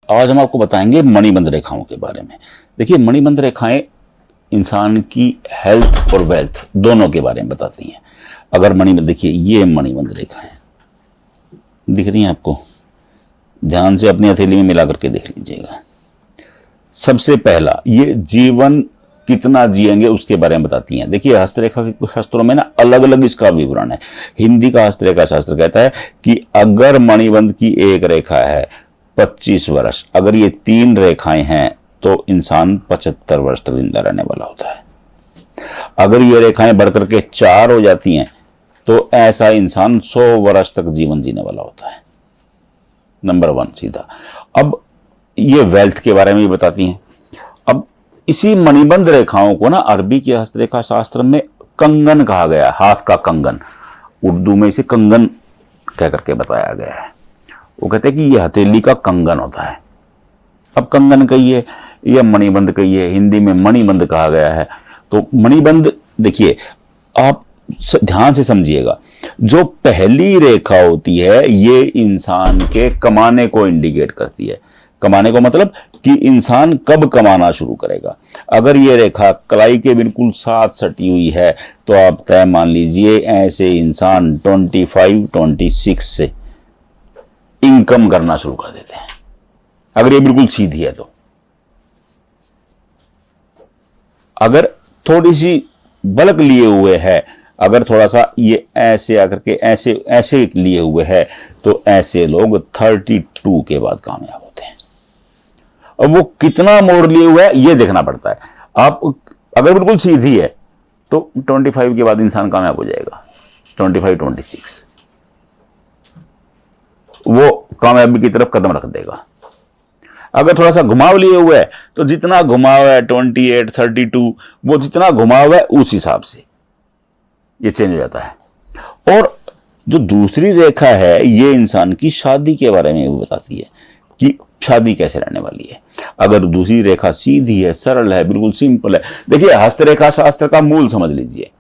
आज हम आपको बताएंगे मणिबंध रेखाओं के बारे में। देखिए, मणिबंध रेखाएं इंसान की हेल्थ और वेल्थ दोनों के बारे में बताती हैं। अगर मणिबंध, देखिए ये मणिबंध रेखाएं दिख रही हैं आपको, ध्यान से अपनी हथेली में मिला करके देख लीजिएगा। सबसे पहला, ये जीवन कितना जिएंगे उसके बारे में बताती हैं। देखिए, हस्तरेखा के कुछ शास्त्रों में ना अलग अलग इसका विवरण है। हिंदी का हस्तरेखा शास्त्र कहता है कि अगर मणिबंध की एक रेखा है 25 वर्ष, अगर ये 3 रेखाएं हैं तो इंसान 75 वर्ष तक जिंदा रहने वाला होता है। अगर ये रेखाएं बढ़कर के 4 हो जाती हैं तो ऐसा इंसान 100 वर्ष तक जीवन जीने वाला होता है। नंबर 1 सीधा। अब ये वेल्थ के बारे में भी बताती हैं। अब इसी मणिबंध रेखाओं को ना अरबी के हस्तरेखा शास्त्र में कंगन कहा गया है, हाथ का कंगन। उर्दू में इसे कंगन कह करके बताया गया है। वो कहते हैं कि ये हथेली का कंगन होता है। अब कंगन कहिए या मणिबंध कहिए, हिंदी में मणिबंध कहा गया है। तो मणिबंध, देखिए आप ध्यान से समझिएगा, जो पहली रेखा होती है ये इंसान के कमाने को इंडिकेट करती है। कमाने को मतलब कि इंसान कब कमाना शुरू करेगा। अगर ये रेखा कलाई के बिल्कुल साथ सटी हुई है तो आप तय मान लीजिए ऐसे इंसान 25-26 से इनकम करना शुरू कर देते हैं, अगर ये बिल्कुल सीधी है तो। अगर थोड़ी सी बलक लिए हुए है, अगर थोड़ा सा ये ऐसे आकर के ऐसे ऐसे लिए हुए है तो ऐसे लोग 32 के बाद कामयाब होते हैं। अब वो कितना मोड़ लिए हुआ है ये देखना पड़ता है। आप अगर बिल्कुल सीधी है तो 25 के बाद इंसान कामयाब हो जाएगा। 25-26 वो कामयाबी की तरफ कदम रख देगा। अगर थोड़ा सा घुमाव लिए हुए है तो जितना घुमाव है 28-32, वो जितना घुमाव है उस हिसाब से ये चेंज हो जाता है। और जो दूसरी रेखा है ये इंसान की शादी के बारे में भी बताती है कि शादी कैसे रहने वाली है। अगर दूसरी रेखा सीधी है, सरल है, बिल्कुल सिंपल है। देखिए, हस्तरेखा शास्त्र का मूल समझ लीजिए।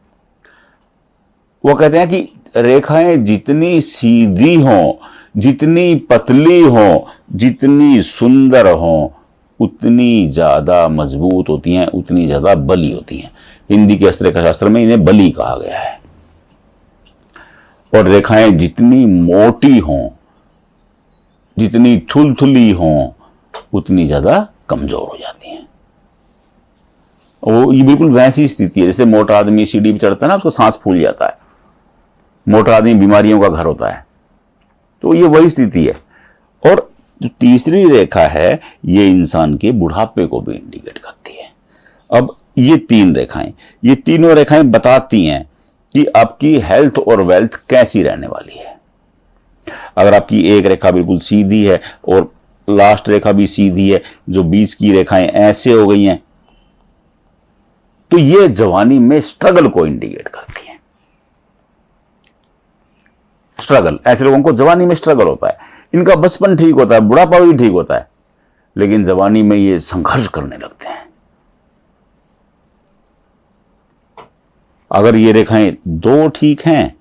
वो कहते हैं कि रेखाएं जितनी सीधी हों, जितनी पतली हों, जितनी सुंदर हों, उतनी ज्यादा मजबूत होती हैं, उतनी ज्यादा बली होती हैं। हिंदी के हस्तरेखा शास्त्र में इन्हें बली कहा गया है। और रेखाएं जितनी मोटी हों, जितनी थुलथुली हों, उतनी ज्यादा कमजोर हो जाती हैं। वो ये बिल्कुल वैसी स्थिति है जैसे मोटा आदमी सीढ़ी पे चढ़ता है ना, उसको सांस फूल जाता है। मोटा आदमी बीमारियों का घर होता है, तो ये वही स्थिति है। और जो तीसरी रेखा है ये इंसान के बुढ़ापे को भी इंडिकेट करती है। अब ये 3 रेखाएं, ये तीनों रेखाएं बताती हैं कि आपकी हेल्थ और वेल्थ कैसी रहने वाली है। अगर आपकी एक रेखा बिल्कुल सीधी है और लास्ट रेखा भी सीधी है, जो बीच की रेखाएं ऐसे हो गई हैं, तो ये जवानी में स्ट्रगल को इंडिकेट करती हैं। स्ट्रगल, ऐसे लोगों को जवानी में स्ट्रगल होता है। इनका बचपन ठीक होता है, बुढ़ापा भी ठीक होता है, लेकिन जवानी में ये संघर्ष करने लगते हैं। अगर ये रेखाएं 2 ठीक हैं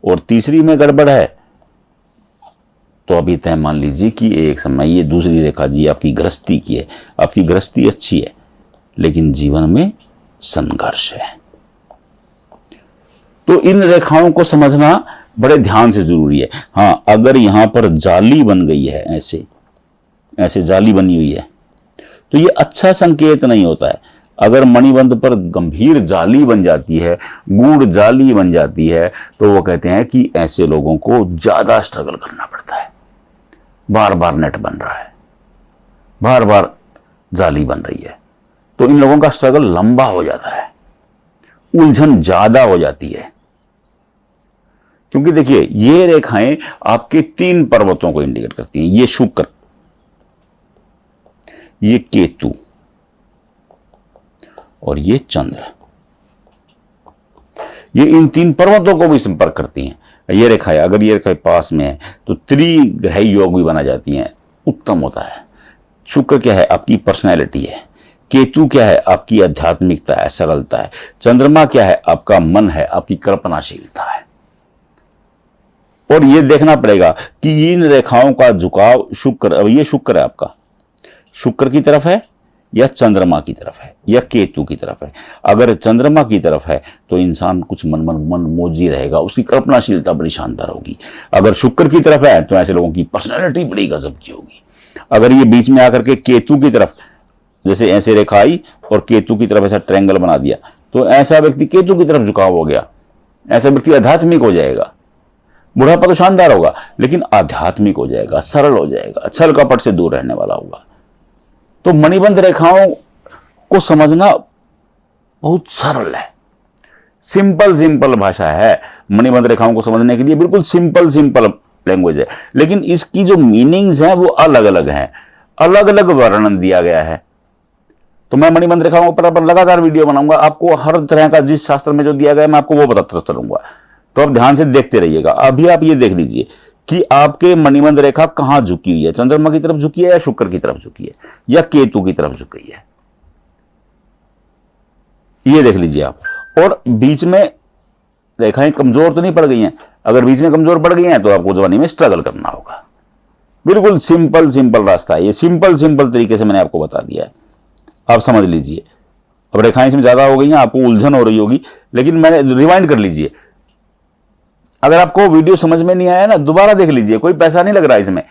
और तीसरी में गड़बड़ है तो अभी तय मान लीजिए कि एक समय ये दूसरी रेखा जी आपकी गृहस्थी की है। आपकी गृहस्थी अच्छी है लेकिन जीवन में संघर्ष है। तो इन रेखाओं को समझना बड़े ध्यान से जरूरी है। हाँ, अगर यहां पर जाली बन गई है, ऐसे ऐसे जाली बनी हुई है, तो ये अच्छा संकेत नहीं होता है। अगर मणिबंध पर गंभीर जाली बन जाती है, गूढ़ जाली बन जाती है, तो वो कहते हैं कि ऐसे लोगों को ज्यादा स्ट्रगल करना पड़ता है। बार बार नेट बन रहा है, बार बार जाली बन रही है, तो इन लोगों का स्ट्रगल लंबा हो जाता है, उलझन ज्यादा हो जाती है। क्योंकि देखिए, ये रेखाएं आपके 3 पर्वतों को इंडिकेट करती हैं। ये शुक्र, ये केतु और ये चंद्र। ये इन 3 पर्वतों को भी संपर्क करती हैं। ये रेखाएं, अगर ये रेखाएं पास में है तो त्रिग्रह योग भी बना जाती हैं, उत्तम होता है। शुक्र क्या है? आपकी पर्सनैलिटी है। केतु क्या है? आपकी आध्यात्मिकता है, सरलता है। चंद्रमा क्या है? आपका मन है, आपकी कल्पनाशीलता है। और ये देखना पड़ेगा कि इन रेखाओं का झुकाव शुक्र, अब ये शुक्र है आपका, शुक्र की तरफ है या चंद्रमा की तरफ है या केतु की तरफ है। अगर चंद्रमा की तरफ है तो इंसान कुछ मनमोजी रहेगा, उसकी कल्पनाशीलता बड़ी शानदार होगी। अगर शुक्र की तरफ है तो ऐसे लोगों की पर्सनैलिटी बड़ी गजब की होगी। अगर ये बीच में आकर के केतु की तरफ, जैसे ऐसे रेखा आई और केतु की तरफ ऐसा ट्रायंगल बना दिया, तो ऐसा व्यक्ति केतु की तरफ झुकाव हो गया, ऐसा व्यक्ति आध्यात्मिक हो जाएगा। बुढ़ापा तो शानदार होगा लेकिन आध्यात्मिक हो जाएगा, सरल हो जाएगा, छल कपट से दूर रहने वाला होगा। तो मणिबंध रेखाओं को समझना बहुत सरल है, सिंपल भाषा है। मणिबंध रेखाओं को समझने के लिए बिल्कुल सिंपल लैंग्वेज है, लेकिन इसकी जो मीनिंग्स हैं वो अलग अलग हैं, अलग अलग वर्णन दिया गया है। तो मैं मणिबंध रेखाओं पर लगातार वीडियो बनाऊंगा, आपको हर तरह का जिस शास्त्र में जो दिया गया मैं आपको वो बताता चलूंगा। तो आप ध्यान से देखते रहिएगा। अभी आप ये देख लीजिए कि आपके मणिबंध रेखा कहां झुकी हुई है, चंद्रमा की तरफ झुकी है या शुक्र की तरफ झुकी है या केतु की तरफ झुकी है, ये देख लीजिए आप। और बीच में रेखाएं कमजोर तो नहीं पड़ गई हैं। अगर बीच में कमजोर पड़ गई हैं तो आपको जवानी में स्ट्रगल करना होगा। बिल्कुल सिंपल रास्ता है ये, सिंपल तरीके से मैंने आपको बता दिया है, आप समझ लीजिए। अब रेखाएं इसमें ज्यादा हो गई हैं, आपको उलझन हो रही होगी, लेकिन मैंने रिवाइंड कर लीजिए। अगर आपको वीडियो समझ में नहीं आया ना, दोबारा देख लीजिए, कोई पैसा नहीं लग रहा इसमें,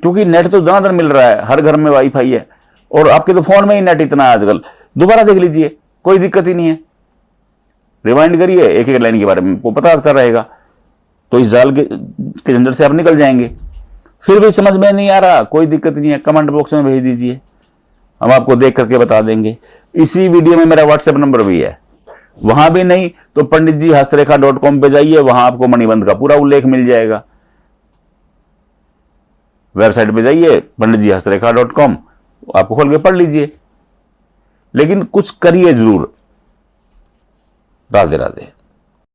क्योंकि नेट तो दनादन मिल रहा है, हर घर में वाईफाई है और आपके तो फोन में ही नेट इतना है आजकल। दोबारा देख लीजिए, कोई दिक्कत ही नहीं है। रिवाइंड करिए, एक एक लाइन के बारे में आपको पता लगता रहेगा, तो इस जाल के झंझट से आप निकल जाएंगे। फिर भी समझ में नहीं आ रहा, कोई दिक्कत नहीं है, कमेंट बॉक्स में भेज दीजिए, हम आपको देख करके बता देंगे। इसी वीडियो में मेरा व्हाट्सएप नंबर भी है, वहां भी नहीं तो panditjihastrekha.com पे जाइए, वहां आपको मणिबंध का पूरा उल्लेख मिल जाएगा। वेबसाइट पे जाइए panditjihastrekha.com, आपको खोल के पढ़ लीजिए, लेकिन कुछ करिए जरूर। राधे राधे।